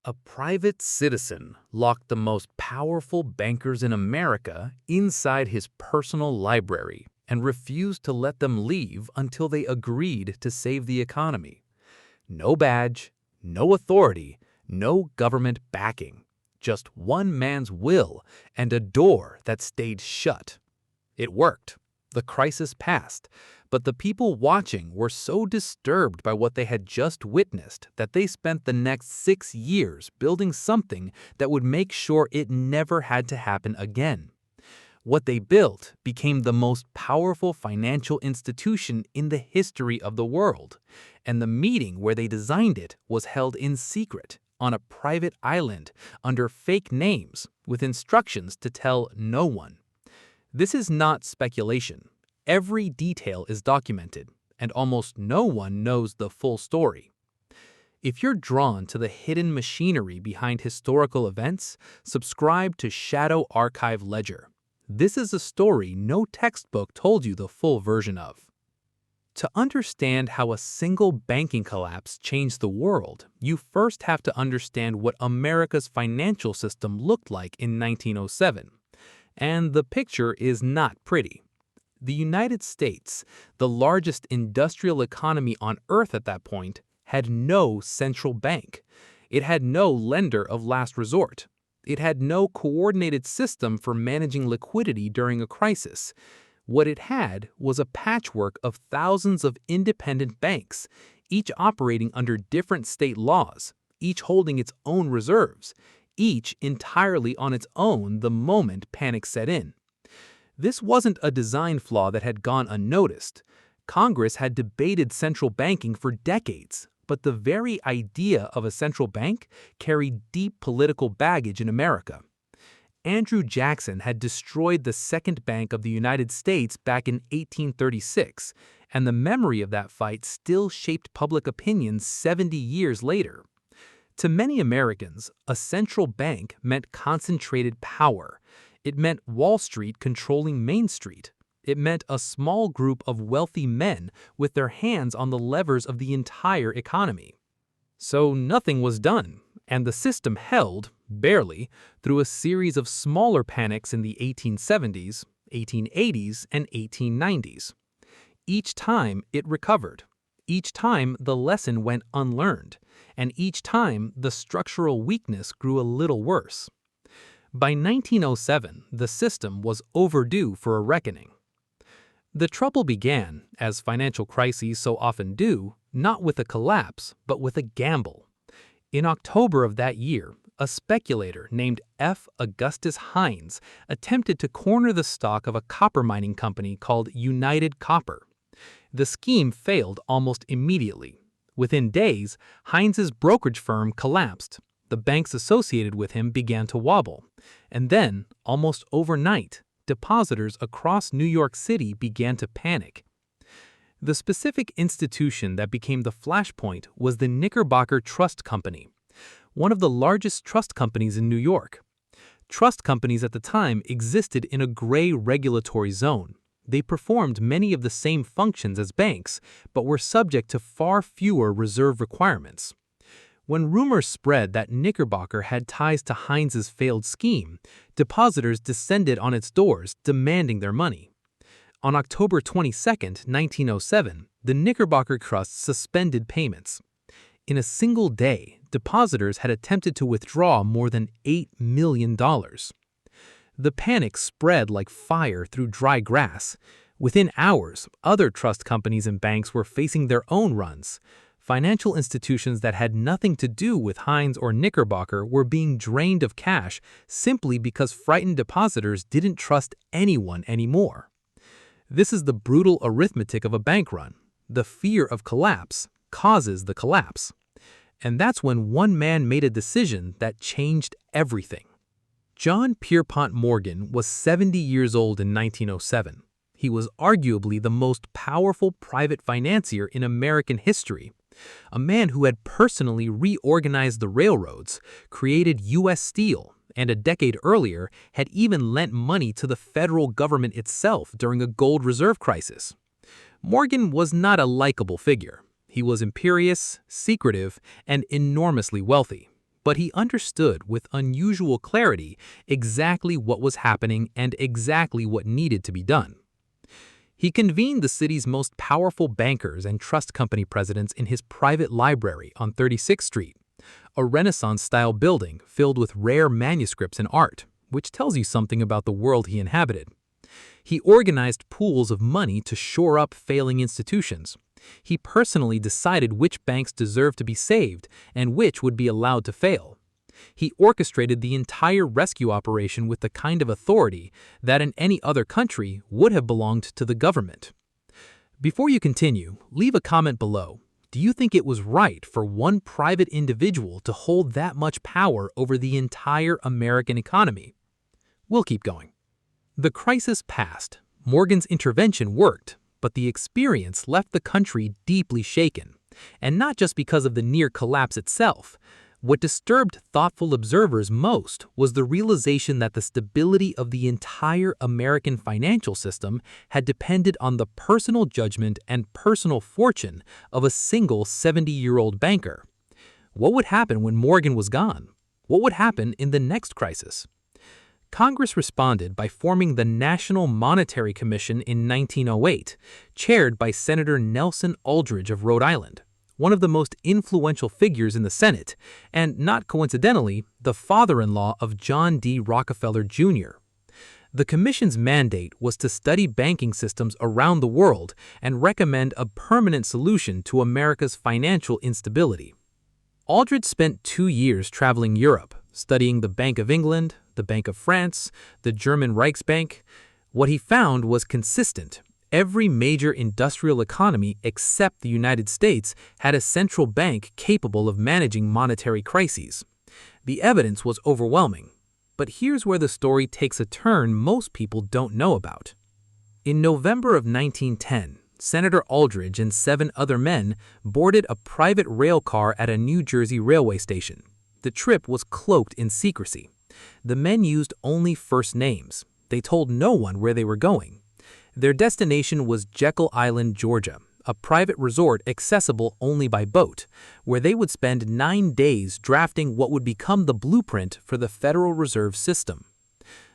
A private citizen locked the most powerful bankers in America inside his personal library and refused to let them leave until they agreed to save the economy. No badge, no authority, no government backing. Just one man's will and a door that stayed shut. It worked. The crisis passed, but the people watching were so disturbed by what they had just witnessed that they spent the next 6 years building something that would make sure it never had to happen again. What they built became the most powerful financial institution in the history of the world, and the meeting where they designed it was held in secret on a private island under fake names with instructions to tell no one. This is not speculation. Every detail is documented, and almost no one knows the full story. If you're drawn to the hidden machinery behind historical events, subscribe to Shadow Archive Ledger. This is a story no textbook told you the full version of. To understand how a single banking collapse changed the world, you first have to understand what America's financial system looked like in 1907. And the picture is not pretty. The United States, the largest industrial economy on Earth at that point, had no central bank. It had no lender of last resort. It had no coordinated system for managing liquidity during a crisis. What it had was a patchwork of thousands of independent banks, each operating under different state laws, each holding its own reserves, each entirely on its own the moment panic set in. This wasn't a design flaw that had gone unnoticed. Congress had debated central banking for decades, but the very idea of a central bank carried deep political baggage in America. Andrew Jackson had destroyed the Second Bank of the United States back in 1836, and the memory of that fight still shaped public opinion 70 years later. To many Americans, a central bank meant concentrated power. It meant Wall Street controlling Main Street. It meant a small group of wealthy men with their hands on the levers of the entire economy. So nothing was done, and the system held, barely, through a series of smaller panics in the 1870s, 1880s, and 1890s. Each time it recovered. Each time the lesson went unlearned, and each time the structural weakness grew a little worse. By 1907, the system was overdue for a reckoning. The trouble began, as financial crises so often do, not with a collapse, but with a gamble. In October of that year, a speculator named F. Augustus Hines attempted to corner the stock of a copper mining company called United Copper. The scheme failed almost immediately. Within days, Hines's brokerage firm collapsed. The banks associated with him began to wobble. And then, almost overnight, depositors across New York City began to panic. The specific institution that became the flashpoint was the Knickerbocker Trust Company, one of the largest trust companies in New York. Trust companies at the time existed in a gray regulatory zone. They performed many of the same functions as banks, but were subject to far fewer reserve requirements. When rumors spread that Knickerbocker had ties to Hines's failed scheme, depositors descended on its doors demanding their money. On October 22, 1907, the Knickerbocker Trust suspended payments. In a single day, depositors had attempted to withdraw more than $8 million. The panic spread like fire through dry grass. Within hours, other trust companies and banks were facing their own runs. Financial institutions that had nothing to do with Hines or Knickerbocker were being drained of cash simply because frightened depositors didn't trust anyone anymore. This is the brutal arithmetic of a bank run. The fear of collapse causes the collapse. And that's when one man made a decision that changed everything. John Pierpont Morgan was 70 years old in 1907. He was arguably the most powerful private financier in American history, a man who had personally reorganized the railroads, created U.S. Steel, and a decade earlier had even lent money to the federal government itself during a gold reserve crisis. Morgan was not a likable figure. He was imperious, secretive, and enormously wealthy. but he understood with unusual clarity exactly what was happening and exactly what needed to be done. He convened the city's most powerful bankers and trust company presidents in his private library on 36th Street, a Renaissance-style building filled with rare manuscripts and art, which tells you something about the world he inhabited. He organized pools of money to shore up failing institutions. He personally decided which banks deserved to be saved and which would be allowed to fail. He orchestrated the entire rescue operation with the kind of authority that in any other country would have belonged to the government. Before you continue, leave a comment below. Do you think it was right for one private individual to hold that much power over the entire American economy? We'll keep going. The crisis passed. Morgan's intervention worked, but the experience left the country deeply shaken. And not just because of the near collapse itself. What disturbed thoughtful observers most was the realization that the stability of the entire American financial system had depended on the personal judgment and personal fortune of a single 70-year-old banker. What would happen when Morgan was gone? What would happen in the next crisis? Congress responded by forming the National Monetary Commission in 1908, chaired by Senator Nelson Aldrich of Rhode Island, one of the most influential figures in the Senate, and not coincidentally, the father-in-law of John D. Rockefeller Jr. The commission's mandate was to study banking systems around the world and recommend a permanent solution to America's financial instability. Aldrich spent 2 years traveling Europe, studying the Bank of England, the Bank of France, the German Reichsbank. What he found was consistent. Every major industrial economy except the United States had a central bank capable of managing monetary crises. The evidence was overwhelming. But here's where the story takes a turn most people don't know about. In November of 1910, Senator Aldrich and 7 other men boarded a private rail car at a New Jersey railway station. The trip was cloaked in secrecy. The men used only first names. They told no one where they were going. Their destination was Jekyll Island, Georgia, a private resort accessible only by boat, where they would spend 9 days drafting what would become the blueprint for the Federal Reserve System.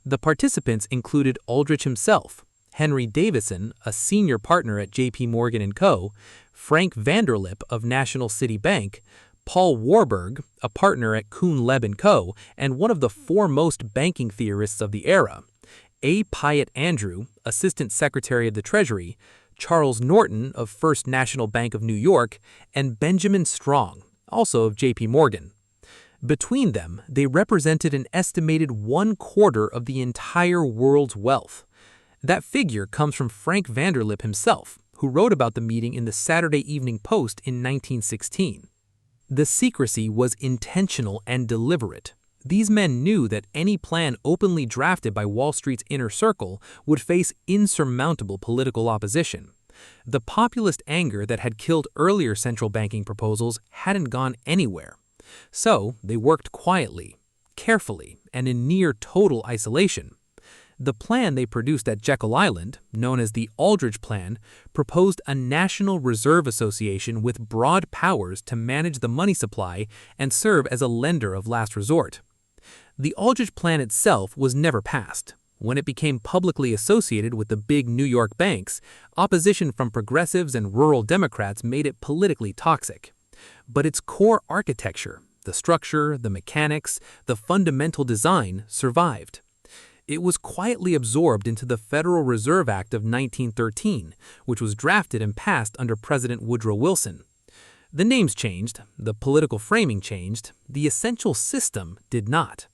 The participants included Aldrich himself, Henry Davison, a senior partner at J.P. Morgan & Co., Frank Vanderlip of National City Bank, Paul Warburg, a partner at Kuhn Leb & Co., and one of the foremost banking theorists of the era, A. Piatt Andrew, Assistant Secretary of the Treasury, Charles Norton of First National Bank of New York, and Benjamin Strong, also of J.P. Morgan. Between them, they represented an estimated 1/4 of the entire world's wealth. That figure comes from Frank Vanderlip himself, who wrote about the meeting in the Saturday Evening Post in 1916. The secrecy was intentional and deliberate. These men knew that any plan openly drafted by Wall Street's inner circle would face insurmountable political opposition. The populist anger that had killed earlier central banking proposals hadn't gone anywhere. So they worked quietly, carefully, and in near total isolation. The plan they produced at Jekyll Island, known as the Aldrich Plan, proposed a National Reserve Association with broad powers to manage the money supply and serve as a lender of last resort. The Aldrich Plan itself was never passed. When it became publicly associated with the big New York banks, opposition from progressives and rural Democrats made it politically toxic. But its core architecture, the structure, the mechanics, the fundamental design, survived. It was quietly absorbed into the Federal Reserve Act of 1913, which was drafted and passed under President Woodrow Wilson. The names changed, the political framing changed, the essential system did not.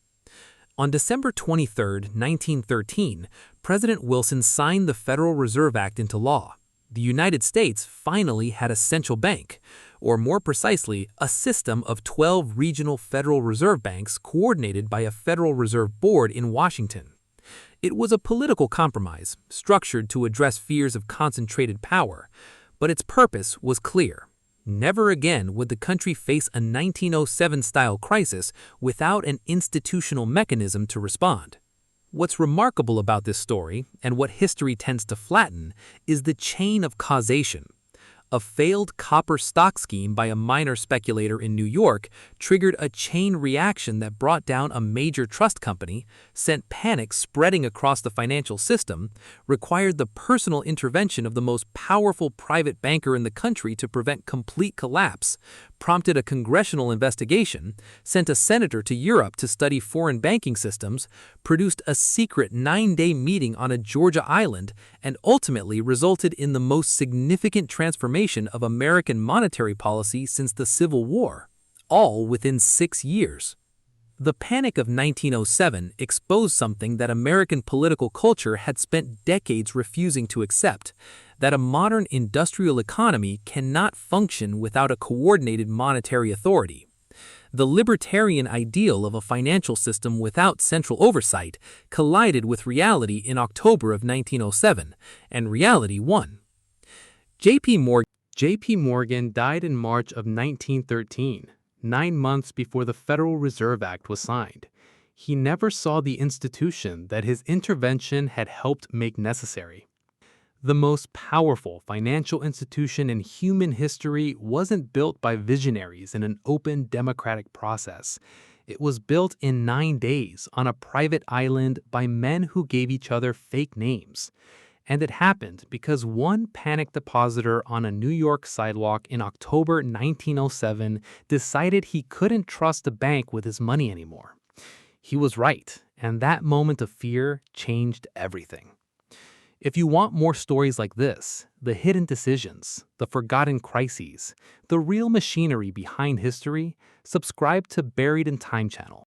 On December 23, 1913, President Wilson signed the Federal Reserve Act into law. The United States finally had a central bank, or more precisely, a system of 12 regional Federal Reserve banks coordinated by a Federal Reserve Board in Washington. It was a political compromise, structured to address fears of concentrated power, but its purpose was clear. Never again would the country face a 1907-style crisis without an institutional mechanism to respond. What's remarkable about this story, and what history tends to flatten, is the chain of causation. A failed copper stock scheme by a minor speculator in New York triggered a chain reaction that brought down a major trust company, sent panic spreading across the financial system, required the personal intervention of the most powerful private banker in the country to prevent complete collapse, prompted a congressional investigation, sent a senator to Europe to study foreign banking systems, produced a secret 9-day meeting on a Georgia island, and ultimately resulted in the most significant transformation of American monetary policy since the Civil War, all within 6 years. The Panic of 1907 exposed something that American political culture had spent decades refusing to accept, that a modern industrial economy cannot function without a coordinated monetary authority. The libertarian ideal of a financial system without central oversight collided with reality in October of 1907, and reality won. J.P. Morgan died in March of 1913. 9 months before the Federal Reserve Act was signed. He never saw the institution that his intervention had helped make necessary. The most powerful financial institution in human history wasn't built by visionaries in an open democratic process. It was built in 9 days on a private island by men who gave each other fake names. And it happened because one panicked depositor on a New York sidewalk in October 1907 decided he couldn't trust the bank with his money anymore. He was right, and that moment of fear changed everything. If you want more stories like this, the hidden decisions, the forgotten crises, the real machinery behind history, subscribe to Buried in Time channel.